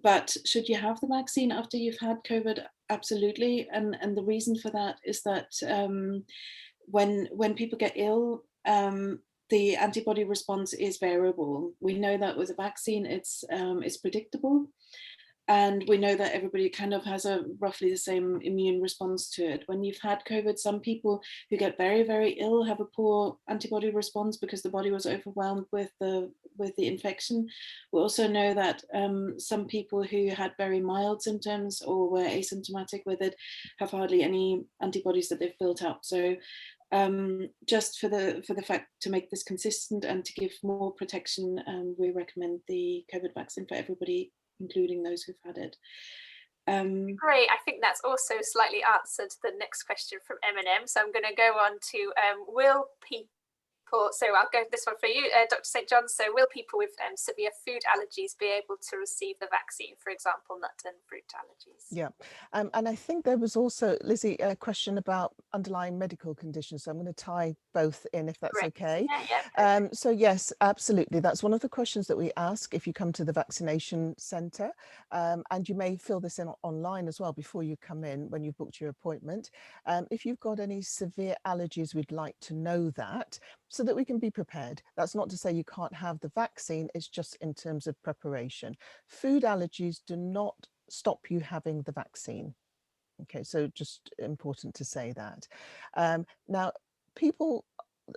But should you have the vaccine after you've had COVID? Absolutely. And the reason for that is that when people get ill, the antibody response is variable. We know that with a vaccine, it's predictable. And we know that everybody kind of has a roughly the same immune response to it. When you've had COVID, some people who get very, very ill have a poor antibody response because the body was overwhelmed with the infection. We also know that some people who had very mild symptoms or were asymptomatic with it have hardly any antibodies that they've built up. So just for the fact to make this consistent and to give more protection, we recommend the COVID vaccine for everybody, including those who've had it. Great, I think that's also slightly answered the next question from M&M. So I'm going to go on to will people, so I'll go this one for you, Dr. St. John. So will people with severe food allergies be able to receive the vaccine, for example, nut and fruit allergies? Yeah, and I think there was also, Lizzie, a question about underlying medical conditions. So I'm going to tie both in, if that's okay. Yeah. So yes, absolutely. That's one of the questions that we ask if you come to the vaccination centre, and you may fill this in online as well before you come in when you've booked your appointment. If you've got any severe allergies, we'd like to know that, so that we can be prepared. That's not to say you can't have the vaccine, it's just in terms of preparation. Food allergies do not stop you having the vaccine. Okay, so just important to say that. Now, people,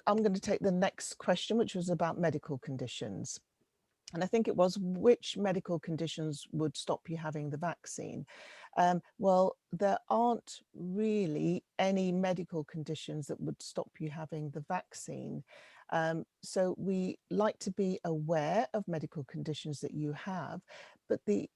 I'm going to take the next question, which was about medical conditions. And I think it was, which medical conditions would stop you having the vaccine? Well, there aren't really any medical conditions that would stop you having the vaccine. So we like to be aware of medical conditions that you have, but the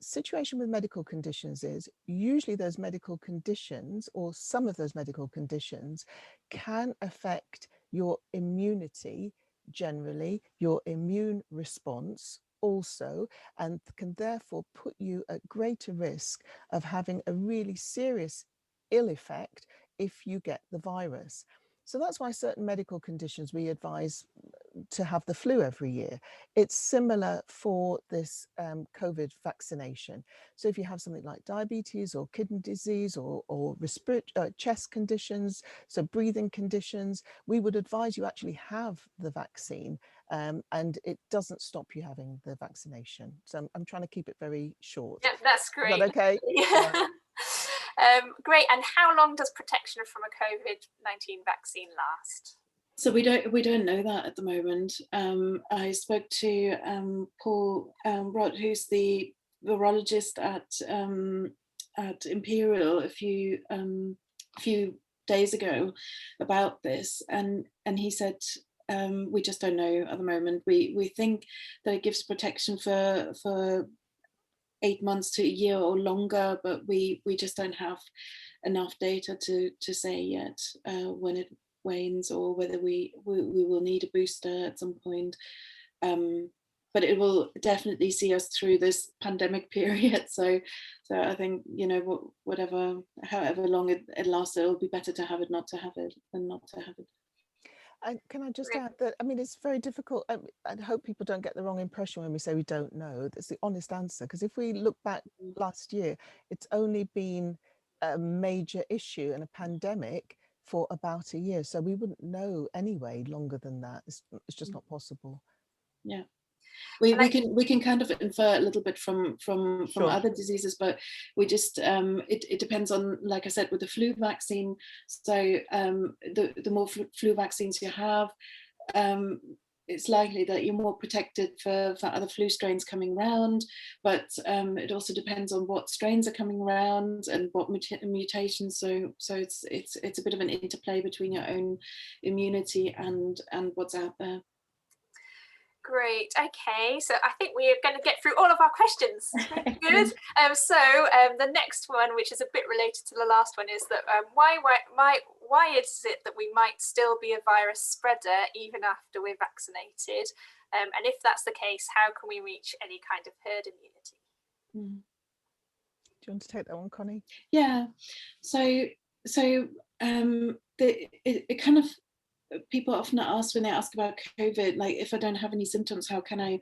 situation with medical conditions is usually those medical conditions, or some of those medical conditions, can affect your immunity generally, your immune response also, and can therefore put you at greater risk of having a really serious ill effect if you get the virus. So that's why certain medical conditions we advise to have the flu every year. It's similar for this COVID vaccination. So if you have something like diabetes or kidney disease or chest conditions, so breathing conditions, we would advise you actually have the vaccine, and it doesn't stop you having the vaccination. So I'm trying to keep it very short. Yeah, that's great. Is that okay? Yeah. Great. And how long does protection from a COVID-19 vaccine last? So we don't know that at the moment. I spoke to Paul Rott, who's the virologist at Imperial a few days ago about this, and he said we just don't know at the moment. We think that it gives protection for 8 months to a year or longer, but we just don't have enough data to say yet when it wanes or whether we will need a booster at some point. But it will definitely see us through this pandemic period. So I think, you know, however long it lasts, it'll be better to have it, not to have it, than not to have it. And can I just add that, I mean, it's very difficult. I hope people don't get the wrong impression when we say we don't know. That's the honest answer. Because if we look back last year, it's only been a major issue and a pandemic for about a year. So we wouldn't know anyway longer than that. It's just not possible. Yeah. We can kind of infer a little bit from Sure. other diseases, but we just it depends on, like I said, with the flu vaccine. So the more flu vaccines you have, it's likely that you're more protected for other flu strains coming around, but it also depends on what strains are coming around and what mutations. So it's a bit of an interplay between your own immunity and what's out there. Great. Okay, so I think we're going to get through all of our questions. Good. So the next one, which is a bit related to the last one, is that why is it that we might still be a virus spreader even after we're vaccinated? And if that's the case, how can we reach any kind of herd immunity? Do you want to take that one, Connie? Yeah. So it kind of, people often ask when they ask about COVID, like, if I don't have any symptoms, how can I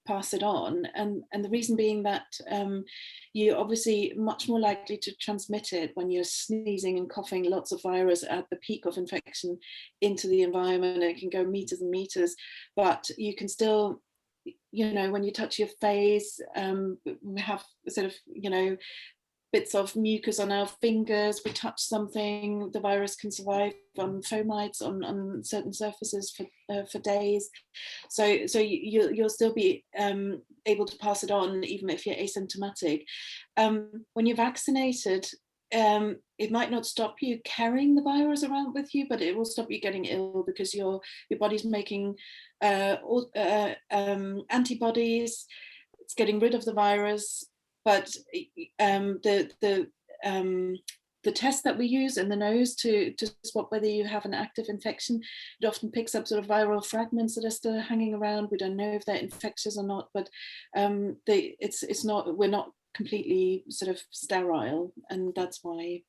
pass it on? And the reason being that you're obviously much more likely to transmit it when you're sneezing and coughing lots of virus at the peak of infection into the environment, and it can go meters and meters, but you can still, you know, when you touch your face, we have sort of, you know, bits of mucus on our fingers, we touch something, the virus can survive on fomites on certain surfaces for days. So you'll still be able to pass it on even if you're asymptomatic. When you're vaccinated, it might not stop you carrying the virus around with you, but it will stop you getting ill because your body's making antibodies, it's getting rid of the virus. But the test that we use in the nose to spot whether you have an active infection, it often picks up sort of viral fragments that are still hanging around. We don't know if they're infectious or not, but it's not, we're not completely sort of sterile, and that's why.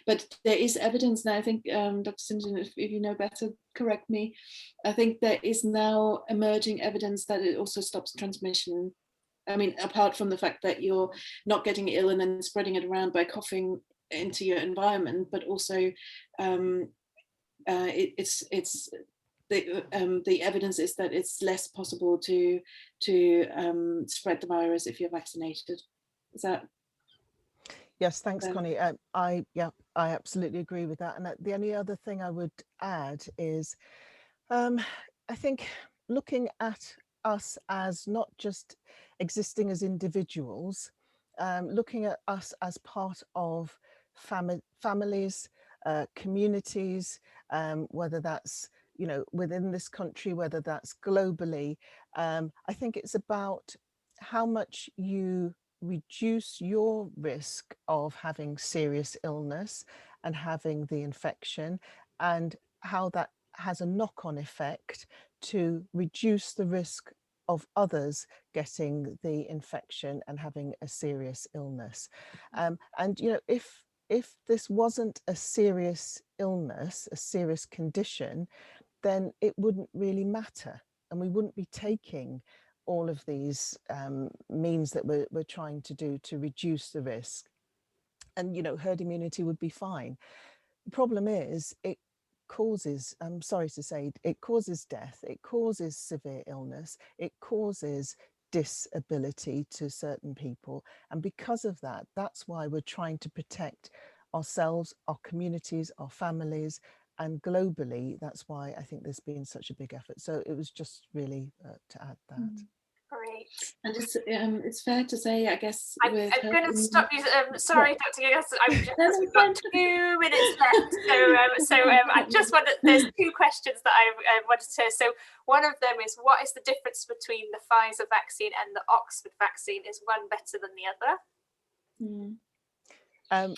But there is evidence now, I think, Dr. Sinton, if you know better, correct me, I think there is now emerging evidence that it also stops transmission. I mean, apart from the fact that you're not getting ill and then spreading it around by coughing into your environment, but also the evidence is that it's less possible to spread the virus if you're vaccinated. Is that? Yes, thanks, Connie. I absolutely agree with that. And the only other thing I would add is, I think looking at us as not just existing as individuals, looking at us as part of families, communities, whether that's, you know, within this country, whether that's globally. I think it's about how much you reduce your risk of having serious illness and having the infection, and how that has a knock-on effect to reduce the risk of others getting the infection and having a serious illness. And you know, if this wasn't a serious illness, a serious condition, then it wouldn't really matter. and we wouldn't be taking all of these means that we're trying to do to reduce the risk. And, you know, herd immunity would be fine. The problem is it causes, I'm sorry to say, it causes death, it causes severe illness, it causes disability to certain people. And because of that, that's why we're trying to protect ourselves, our communities, our families, and globally. That's why I think there's been such a big effort. So it was just really to add that. Great. And it's fair to say, I guess, I'm going to stop you. Sorry, yeah. Dr. Gigas, we've got 2 minutes left. So I just wanted, there's 2 questions that I wanted to. So one of them is, what is the difference between the Pfizer vaccine and the Oxford vaccine? Is one better than the other?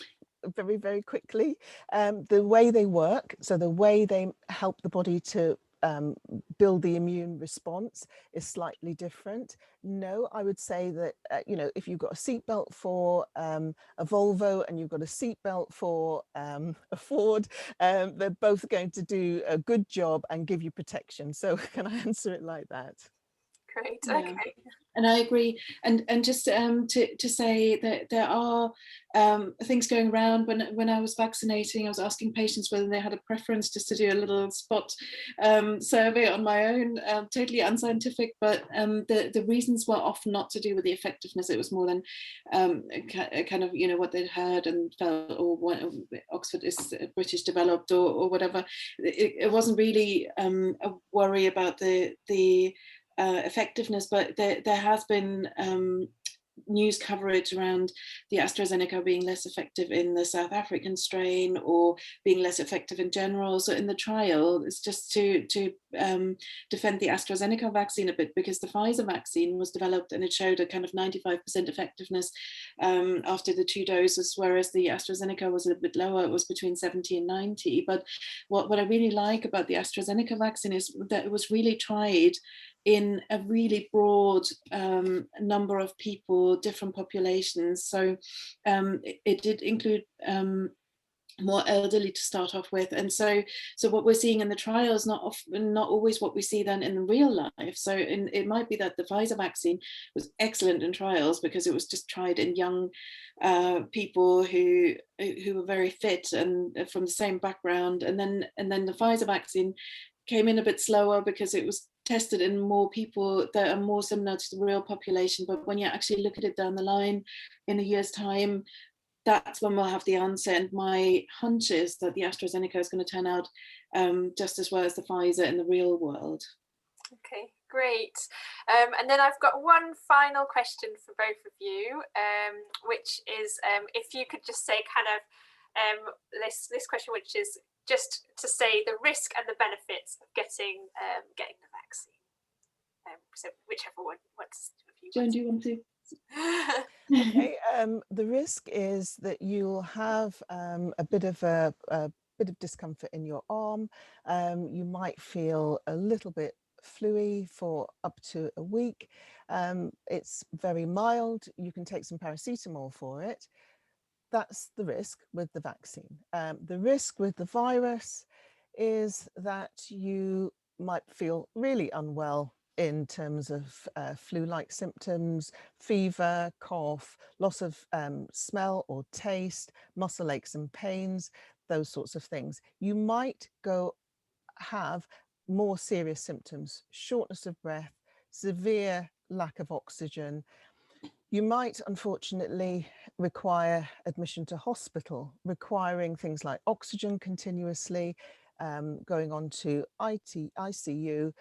Very, very quickly, the way they work, so the way they help the body to build the immune response is slightly different. No, I would say that, you know, if you've got a seatbelt for a Volvo and you've got a seatbelt for a Ford, they're both going to do a good job and give you protection. So can I answer it like that? Great, Yeah. okay. And I agree. And just to say that there are things going around. When I was vaccinating, I was asking patients whether they had a preference, just to do a little spot survey on my own, totally unscientific, but the reasons were often not to do with the effectiveness. It was more than kind of, you know, what they'd heard and felt, or what Oxford is British developed, or whatever. It wasn't really a worry about the effectiveness, but there has been news coverage around the AstraZeneca being less effective in the South African strain, or being less effective in general. So in the trial, it's just to defend the AstraZeneca vaccine a bit, because the Pfizer vaccine was developed and it showed a kind of 95% effectiveness after the 2 doses, whereas the AstraZeneca was a bit lower. It was between 70 and 90. But what I really like about the AstraZeneca vaccine is that it was really tried in a really broad number of people, different populations. So it did include more elderly to start off with, and so what we're seeing in the trial is not always what we see then in real life. So it might be that the Pfizer vaccine was excellent in trials because it was just tried in young people who were very fit and from the same background, and then the Pfizer vaccine came in a bit slower because it was tested in more people that are more similar to the real population. But when you actually look at it down the line in a year's time, that's when we'll have the answer. And my hunch is that the AstraZeneca is going to turn out just as well as the Pfizer in the real world. Okay, great. And then I've got one final question for both of you, which is if you could just say kind of this question, which is just to say the risk and the benefits of getting the vaccine. So whichever one wants to. Joan, do you want to? Okay, the risk is that you'll have a bit of discomfort in your arm. You might feel a little bit fluey for up to a week. It's very mild. You can take some paracetamol for it. That's the risk with the vaccine. The risk with the virus is that you might feel really unwell in terms of flu-like symptoms, fever, cough, loss of smell or taste, muscle aches and pains, those sorts of things. You might have more serious symptoms, shortness of breath, severe lack of oxygen. You might unfortunately require admission to hospital, requiring things like oxygen continuously, going on to ICU,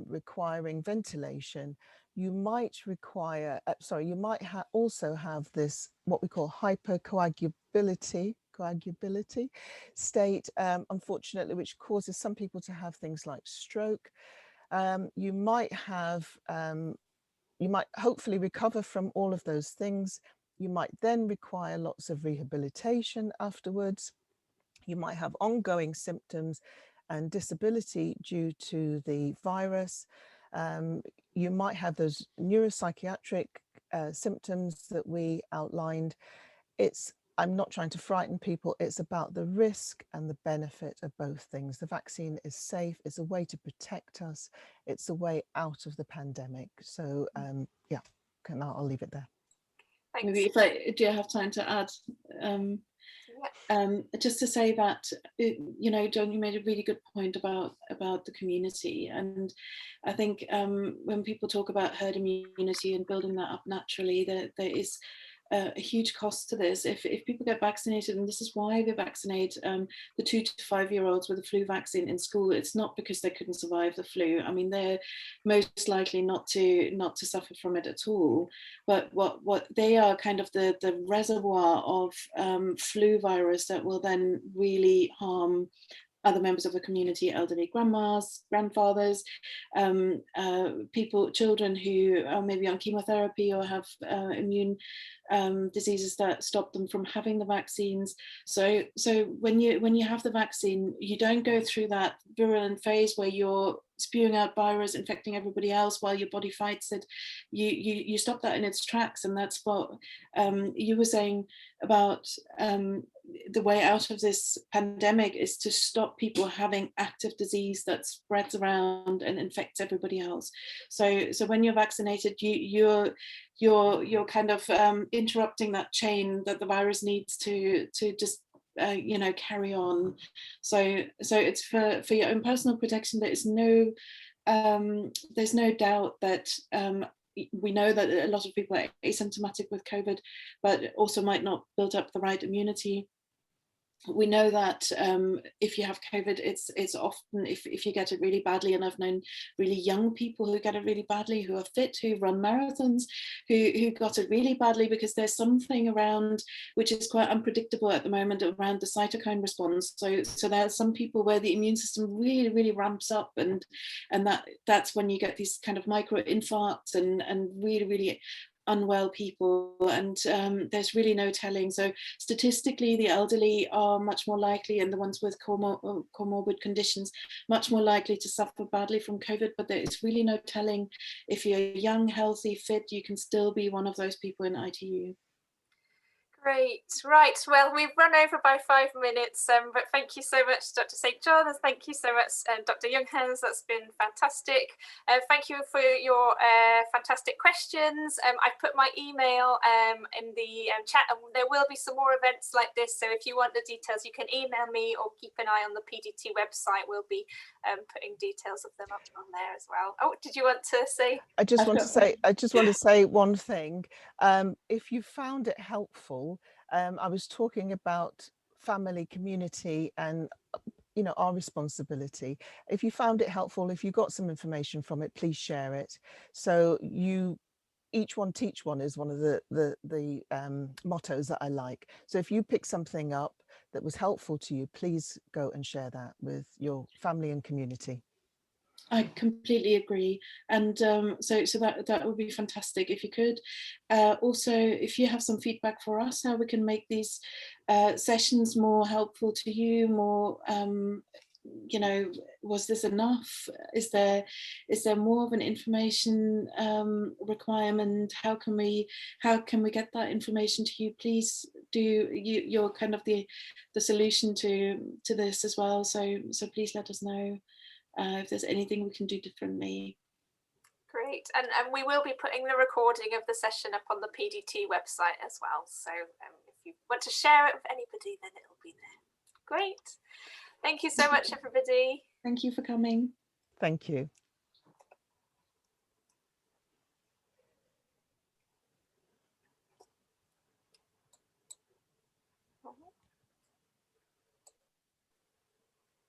requiring ventilation. You might require, you might also have this, what we call hypercoagulability state, unfortunately, which causes some people to have things like stroke. You might hopefully recover from all of those things. You might then require lots of rehabilitation afterwards. You might have ongoing symptoms and disability due to the virus. You might have those neuropsychiatric symptoms that we outlined. It's I'm not trying to frighten people. It's about the risk and the benefit of both things. The vaccine is safe. It's a way to protect us. It's a way out of the pandemic. So yeah, I'll leave it there. Thanks. Maybe do I have time to add? Just to say that, you know, Joan, you made a really good point about the community, and I think when people talk about herd immunity and building that up naturally, there is a huge cost to this. If people get vaccinated, and this is why they vaccinate the 2 to 5 year olds with the flu vaccine in school, it's not because they couldn't survive the flu. I mean, they're most likely not to suffer from it at all. But what they are kind of the reservoir of flu virus that will then really harm other members of the community, elderly grandmas, grandfathers, children who are maybe on chemotherapy or have immune diseases that stop them from having the vaccines. So when you have the vaccine, you don't go through that virulent phase where you're spewing out virus, infecting everybody else while your body fights it. You stop that in its tracks, and that's what you were saying about the way out of this pandemic is to stop people having active disease that spreads around and infects everybody else. So when you're vaccinated, you're kind of interrupting that chain that the virus needs to just you know, carry on. So it's for your own personal protection. There's no doubt that we know that a lot of people are asymptomatic with COVID, but also might not build up the right immunity. We know that if you have COVID, it's often if you get it really badly, and I've known really young people who get it really badly, who are fit, who run marathons, who got it really badly because there's something around which is quite unpredictable at the moment around the cytokine response. So there are some people where the immune system really ramps up, and that's when you get these kind of micro infarcts and really unwell people, and there's really no telling. So statistically, the elderly are much more likely, and the ones with comorbid conditions much more likely to suffer badly from COVID, but there is really no telling. If you're young, healthy, fit, you can still be one of those people in ITU. Great, right, well, we've run over by 5 minutes, but thank you so much, Dr. St. John, and thank you so much, Dr. Junghans. That's been fantastic. Thank you for your fantastic questions. I've put my email in the chat, and there will be some more events like this, so if you want the details, you can email me or keep an eye on the PDT website. We'll be putting details of them up on there as well. Oh, did you want to say? I just want to say one thing. If you found it helpful, I was talking about family, community, and you know, our responsibility. If you found it helpful, if you got some information from it, please share it. So each one teach one is one of the mottos that I like. So if you pick something up that was helpful to you, please go and share that with your family and community. I completely agree, and so that would be fantastic if you could. Also, if you have some feedback for us, how we can make these sessions more helpful to you, more you know, was this enough? Is there more of an information requirement? How can we get that information to you? Please do. You're kind of the solution to this as well. So please let us know if there's anything we can do differently. Great, and we will be putting the recording of the session up on the PDT website as well. So if you want to share it with anybody, then it'll be there. Great. Thank you so much, everybody. Thank you for coming. Thank you.